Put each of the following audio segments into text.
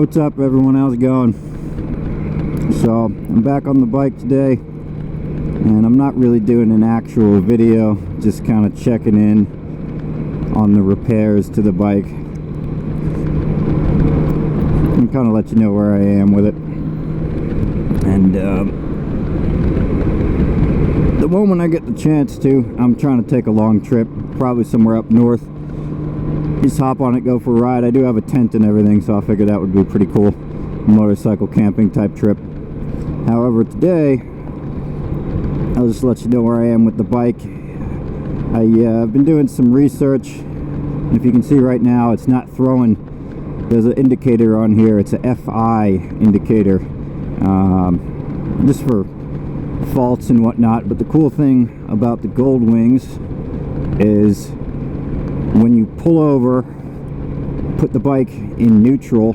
What's up, everyone? How's it going? So I'm back on the bike today, and I'm not really doing an actual video, just kind of checking in on the repairs to the bike and kind of let you know where I am with it. And the moment I get the chance to, I'm trying to take a long trip, probably somewhere up north. Just hop on it, go for a ride. I do have a tent and everything, so I figured that would be pretty cool. Motorcycle camping type trip. However, today I'll just let you know where I am with the bike. I've been doing some research, and if you can see right now, it's not throwing. There's an indicator on here. It's a FI indicator, just for faults and whatnot. But the cool thing about the Goldwings is when you pull over, put the bike in neutral,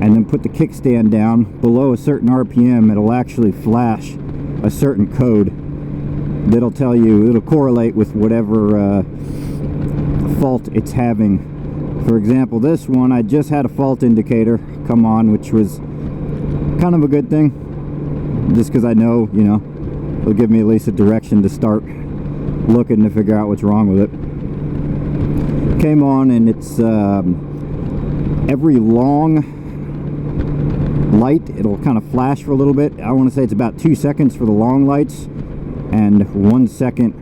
and then put the kickstand down below a certain RPM, it'll actually flash a certain code that'll tell you, it'll correlate with whatever fault it's having. For example, this one, I just had a fault indicator come on, which was kind of a good thing, just because I know, you know, it'll give me at least a direction to start looking to figure out what's wrong with it. Came on, and it's every long light, it'll kind of flash for a little bit. I want to say it's about 2 seconds for the long lights and 1 second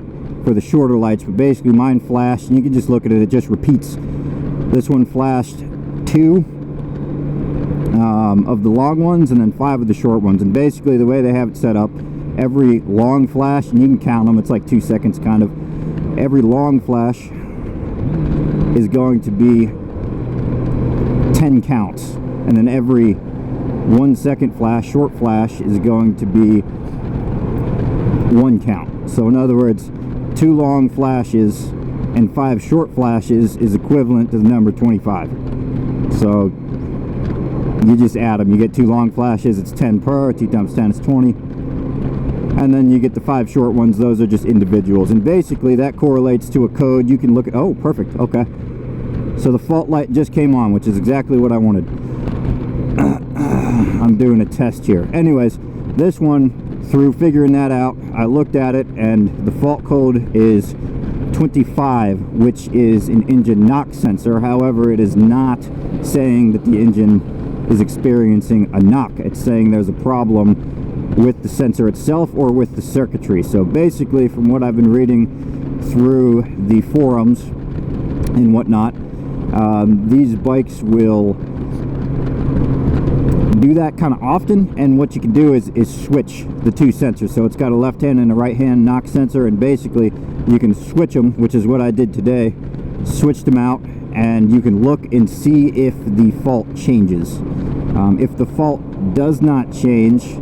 for the shorter lights, but basically mine flashed, and you can just look at it, it just repeats. This one flashed 2 of the long ones and then 5 of the short ones, and basically the way they have it set up, every long flash, and you can count them, it's like 2 seconds kind of, every long flash is going to be 10 counts, and then every 1 second flash, short flash, is going to be 1 count. So in other words, 2 long flashes and 5 short flashes is equivalent to the number 25. So you just add them. You get 2 long flashes, it's 10 per, 2 times 10 is 20, and then you get the 5 short ones, those are just individuals, and basically that correlates to a code. You can look at, oh, perfect, okay. So the fault light just came on, which is exactly what I wanted. I'm doing a test here. Anyways, this one, through figuring that out, I looked at it, and the fault code is 25, which is an engine knock sensor. However, it is not saying that the engine is experiencing a knock. It's saying there's a problem with the sensor itself or with the circuitry. So basically, from what I've been reading through the forums and whatnot, these bikes will do that kind of often, and what you can do is switch the 2 sensors. So it's got a left hand and a right hand knock sensor, and basically you can switch them, which is what I did today. Switched them out, and you can look and see if the fault changes. If the fault does not change,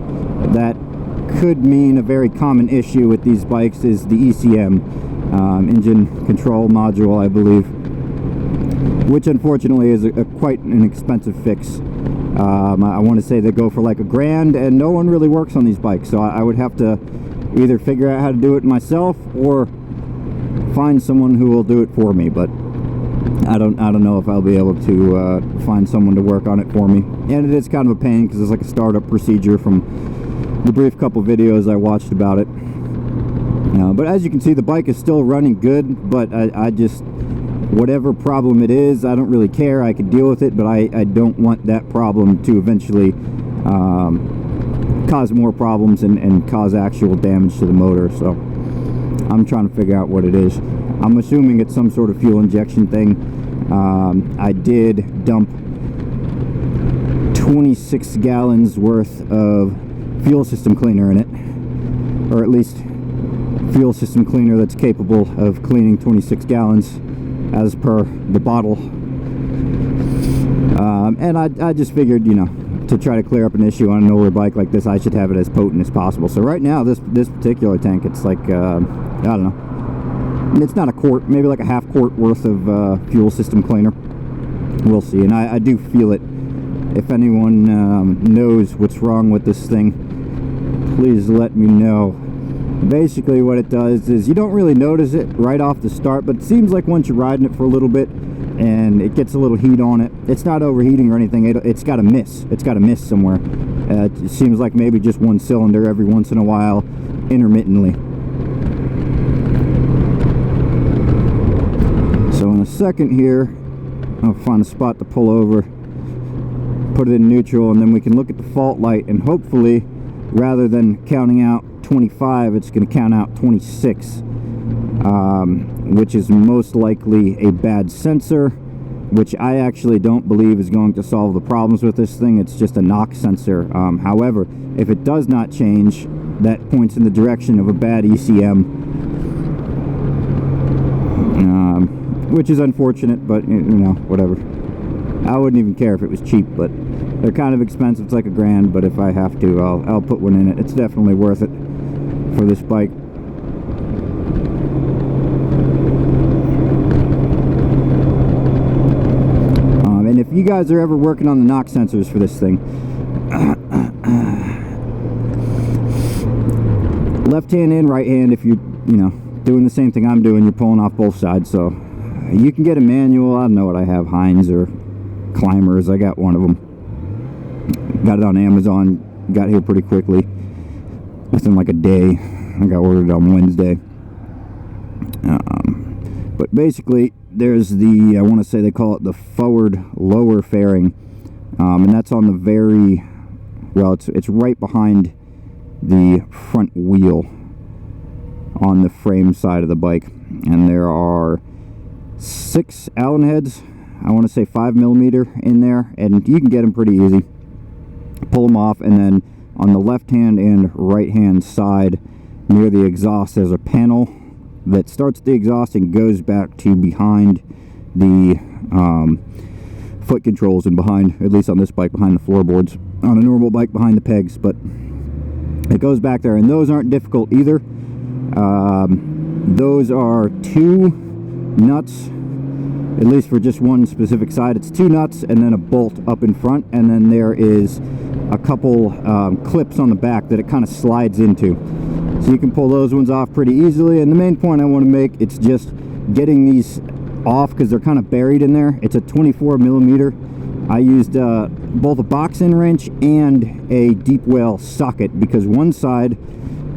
that could mean a very common issue with these bikes is the ECM, engine control module, I believe, which unfortunately is quite an expensive fix. I want to say they go for like $1,000, and no one really works on these bikes, so I would have to either figure out how to do it myself or find someone who will do it for me. But I don't know if I'll be able to find someone to work on it for me, and it is kind of a pain because it's like a startup procedure from the brief couple videos I watched about it. But as you can see, the bike is still running good, but I just, whatever problem it is, I don't really care. I can deal with it, but I don't want that problem to eventually cause more problems and cause actual damage to the motor. So I'm trying to figure out what it is. I'm assuming it's some sort of fuel injection thing. I did dump 26 gallons worth of fuel system cleaner in it, or at least fuel system cleaner that's capable of cleaning 26 gallons as per the bottle. And I just figured, you know, to try to clear up an issue on an older bike like this, I should have it as potent as possible. So right now, this particular tank, it's like, I don't know, it's not a quart, maybe like a half quart worth of fuel system cleaner. We'll see. And I do feel it. If anyone knows what's wrong with this thing, please let me know. Basically what it does is, you don't really notice it right off the start, but it seems like once you're riding it for a little bit, and it gets a little heat on it. It's not overheating or anything. It's got a miss. It's got a miss somewhere. It seems like maybe just one cylinder every once in a while, intermittently. So in a second here, I'll find a spot to pull over, put it in neutral, and then we can look at the fault light, and hopefully, rather than counting out 25, it's going to count out 26, which is most likely a bad sensor, which I actually don't believe is going to solve the problems with this thing. It's just a knock sensor. However, if it does not change, that points in the direction of a bad ECM, which is unfortunate, but you know, whatever. I wouldn't even care if it was cheap, but they're kind of expensive. It's like $1,000, but if I have to, I'll put one in it. It's definitely worth it for this bike. And if you guys are ever working on the knock sensors for this thing, left hand and right hand, if you're, you know, doing the same thing I'm doing, you're pulling off both sides. So you can get a manual. I don't know what I have, Heinz or Climbers. I got one of them. Got it on Amazon. Got here pretty quickly, within like a day. I got ordered on Wednesday. But basically, there's the, I want to say they call it the forward lower fairing, and that's on the very, well, it's right behind the front wheel on the frame side of the bike, and there are 6 Allen heads, I want to say 5mm in there, and you can get them pretty easy. Pull them off, and then on the left hand and right hand side near the exhaust there's a panel that starts the exhaust and goes back to behind the foot controls, and behind, at least on this bike, behind the floorboards. On a normal bike, behind the pegs, but it goes back there, and those aren't difficult either. Those are 2 nuts, at least for just one specific side. It's 2 nuts and then a bolt up in front, and then there is a couple clips on the back that it kind of slides into. So you can pull those ones off pretty easily. And the main point I want to make, it's just getting these off because they're kind of buried in there. It's a 24mm. I used both a box end wrench and a deep well socket, because one side,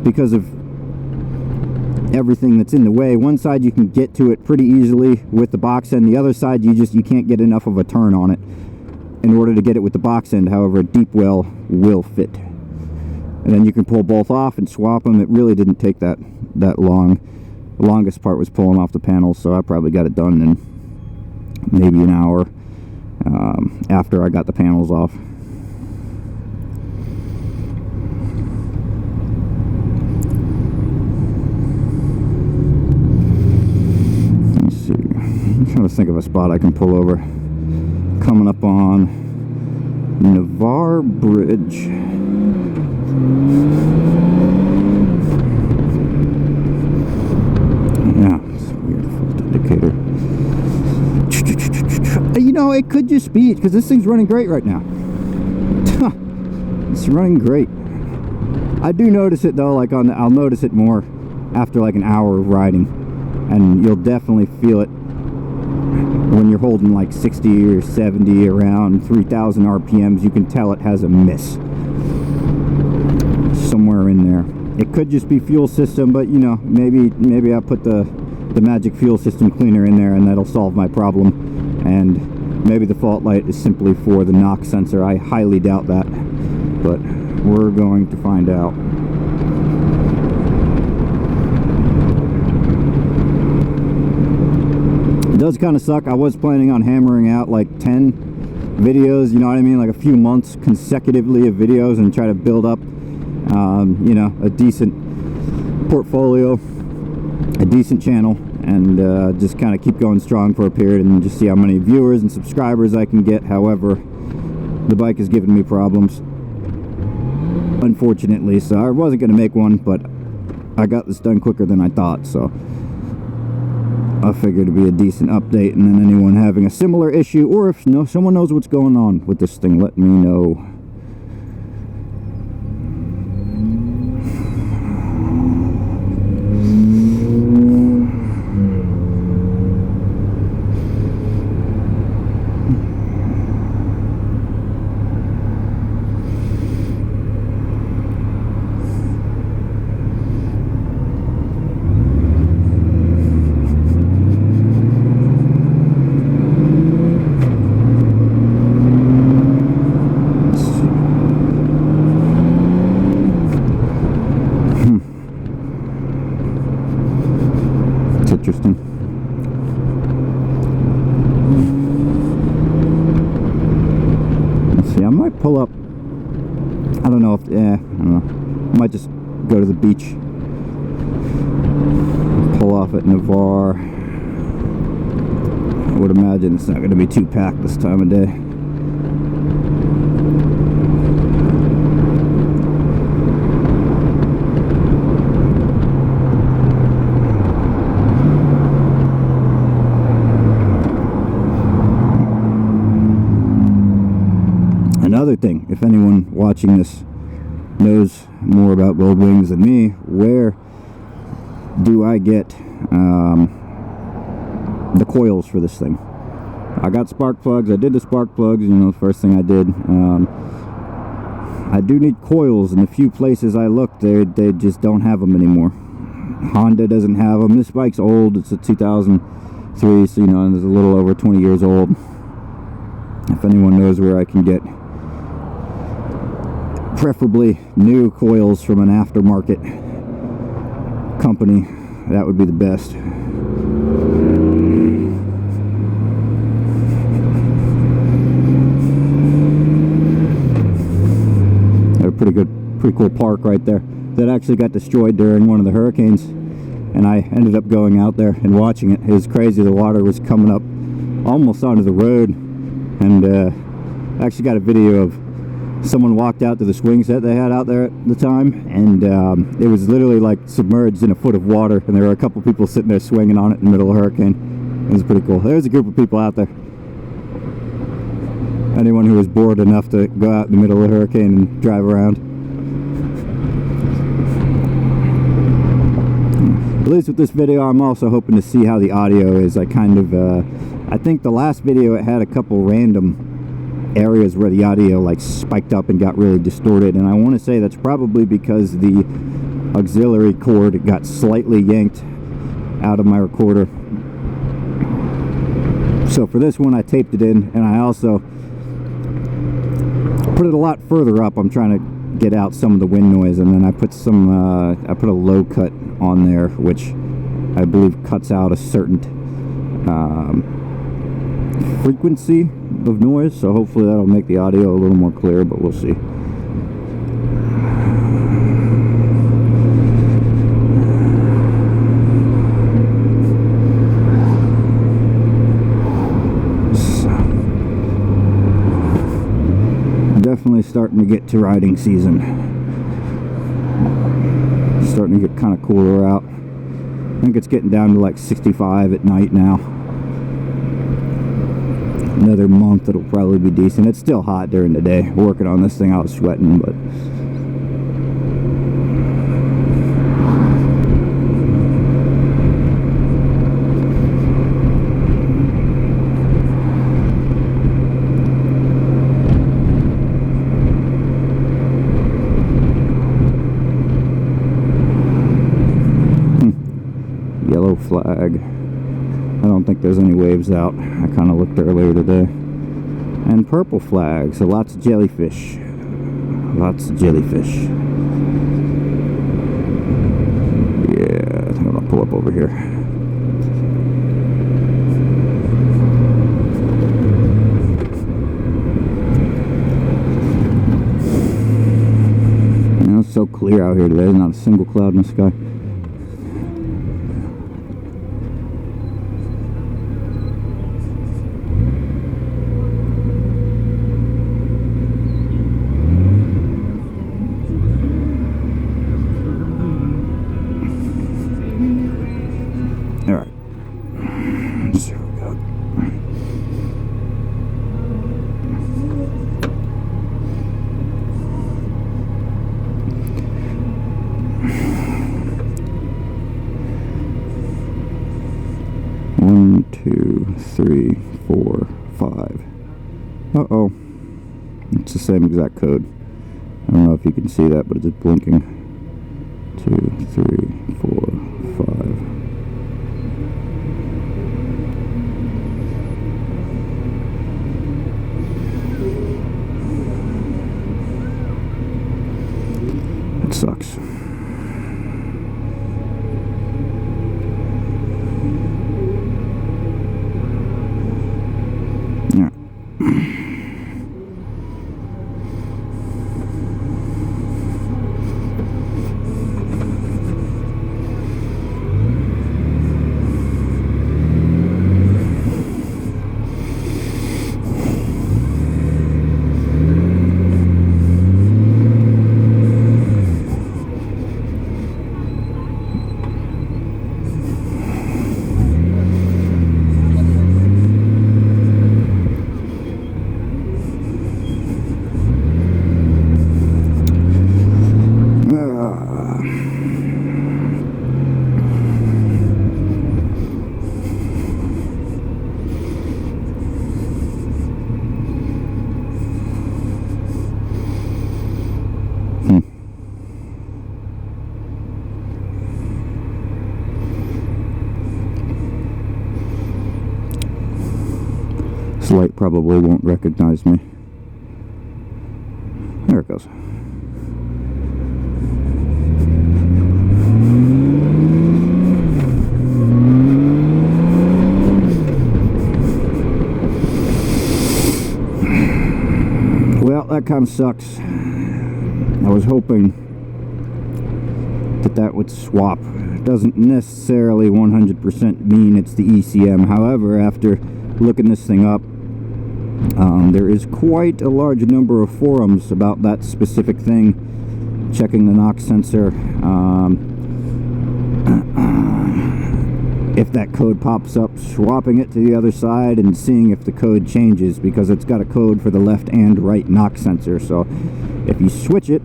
because of everything that's in the way, one side you can get to it pretty easily with the box end. The other side you can't get enough of a turn on it in order to get it with the box end. However, a deep well will fit, and then you can pull both off and swap them. It really didn't take that long. The longest part was pulling off the panels, so I probably got it done in maybe an hour after I got the panels off. I'm trying to think of a spot I can pull over. Coming up on Navarre Bridge. Yeah, it's a weird fault indicator. You know, it could just be because this thing's running great right now. It's running great. I do notice it though, like I'll notice it more after like an hour of riding, and you'll definitely feel it when you're holding like 60 or 70 around 3,000 RPMs. You can tell it has a miss somewhere in there. It could just be fuel system, but you know, maybe I'll put the magic fuel system cleaner in there and that'll solve my problem. And maybe the fault light is simply for the knock sensor. I highly doubt that, but we're going to find out. It does kind of suck. I was planning on hammering out like 10 videos, you know what I mean, like a few months consecutively of videos, and try to build up you know, a decent portfolio, a decent channel, and just kind of keep going strong for a period and just see how many viewers and subscribers I can get. However, the bike is giving me problems, unfortunately, so I wasn't going to make one, but I got this done quicker than I thought, so I figured it'd be a decent update. And then anyone having a similar issue, or if someone knows what's going on with this thing, let me know. interesting. Let's see, I might pull up. I don't know if, I don't know. I might just go to the beach. Pull off at Navarre. I would imagine it's not going to be too packed this time of day. Another thing, if anyone watching this knows more about Goldwings than me, where do I get the coils for this thing? I got spark plugs. I did the spark plugs, you know, the first thing I did. I do need coils, and the few places I looked, they just don't have them anymore. Honda doesn't have them. This bike's old. It's a 2003, so you know, it's a little over 20 years old. If anyone knows where I can get preferably new coils from an aftermarket company, that would be the best. They're a pretty cool park right there that actually got destroyed during one of the hurricanes, and I ended up going out there and watching it. It was crazy. The water was coming up almost onto the road, and I actually got a video of someone walked out to the swing set they had out there at the time, and it was literally like submerged in a foot of water, and there were a couple people sitting there swinging on it in the middle of a hurricane. It was pretty cool. There's a group of people out there. Anyone who was bored enough to go out in the middle of a hurricane and drive around. At least with this video, I'm also hoping to see how the audio is. I kind of, I think the last video it had a couple random areas where the audio like spiked up and got really distorted, and I want to say that's probably because the auxiliary cord got slightly yanked out of my recorder. So for this one I taped it in, and I also put it a lot further up. I'm trying to get out some of the wind noise, and then I put some I put a low cut on there, which I believe cuts out a certain frequency of noise, so hopefully that'll make the audio a little more clear, but we'll see. So, definitely starting to get to riding season. Starting to get kind of cooler out. I think it's getting down to like 65 at night now. Another month it'll probably be decent. It's still hot during the day. Working on this thing I was sweating, but yellow flag. I don't think there's any waves out. I kind of looked earlier today. And purple flag, so lots of jellyfish. Lots of jellyfish. Yeah, I think I'm gonna pull up over here. You know, it's so clear out here today. There's not a single cloud in the sky. Alright. So we got one, two, three, four, five. Uh-oh. It's the same exact code. I don't know if you can see that, but it's just blinking. 2, 3, 4, 5. Sucks. light probably won't recognize me. There it goes. Well, that kind of sucks. I was hoping that would swap. It doesn't necessarily 100% mean it's the ECM. However, after looking this thing up, there is quite a large number of forums about that specific thing, checking the knock sensor, if that code pops up, swapping it to the other side and seeing if the code changes, because it's got a code for the left and right knock sensor. So if you switch it,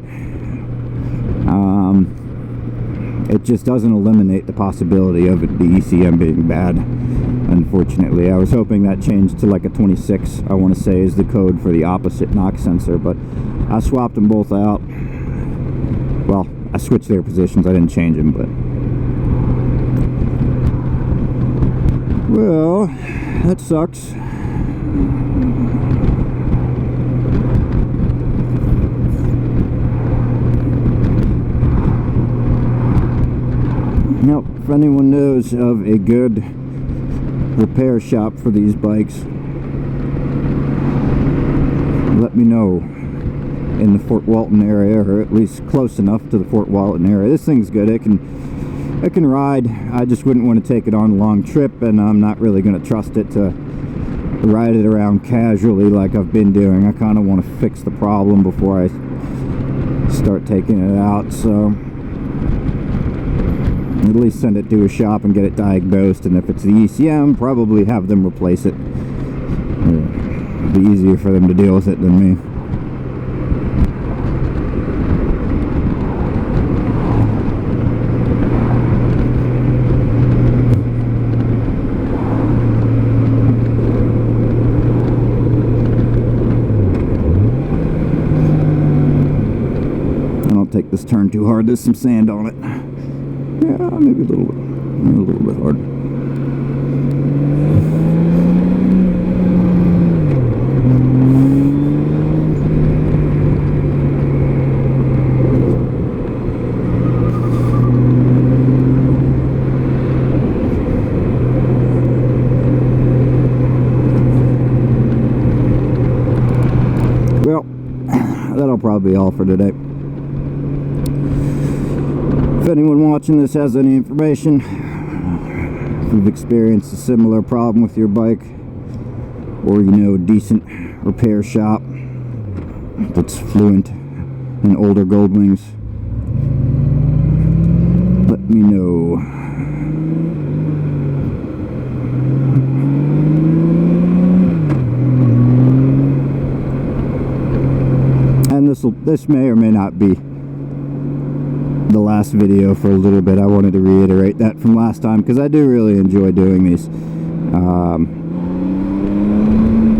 it just doesn't eliminate the possibility of it, the ECM being bad, unfortunately. I was hoping that changed to like a 26, I want to say, is the code for the opposite knock sensor, but I swapped them both out. Well, I switched their positions, I didn't change them, but... Well, that sucks. Now, if anyone knows of a good repair shop for these bikes, let me know in the Fort Walton area, or at least close enough to the Fort Walton area. This thing's good. It can ride. I just wouldn't want to take it on a long trip, and I'm not really going to trust it to ride it around casually like I've been doing. I kind of want to fix the problem before I start taking it out, so at least send it to a shop and get it diagnosed, and if it's the ECM, probably have them replace it. It'll be easier for them to deal with it than me. I don't take this turn too hard. There's some sand on it. Yeah, maybe a little bit hard. Well, that'll probably be all for today. If anyone watching this has any information, if you've experienced a similar problem with your bike, or you know a decent repair shop that's fluent in older Goldwings, let me know. And this may or may not be the last video for a little bit. I wanted to reiterate that from last time, because I do really enjoy doing these,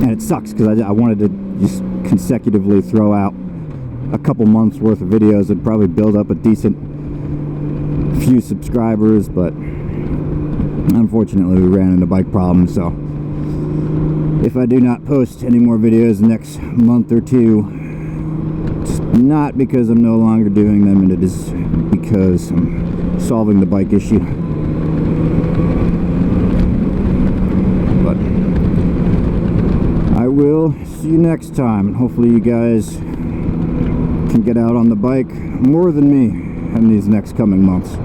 and it sucks because I wanted to just consecutively throw out a couple months worth of videos and probably build up a decent few subscribers, but unfortunately we ran into bike problems. So if I do not post any more videos next month or two, it's not because I'm no longer doing them, and it is because I'm solving the bike issue. But I will see you next time, and hopefully you guys can get out on the bike more than me in these next coming months.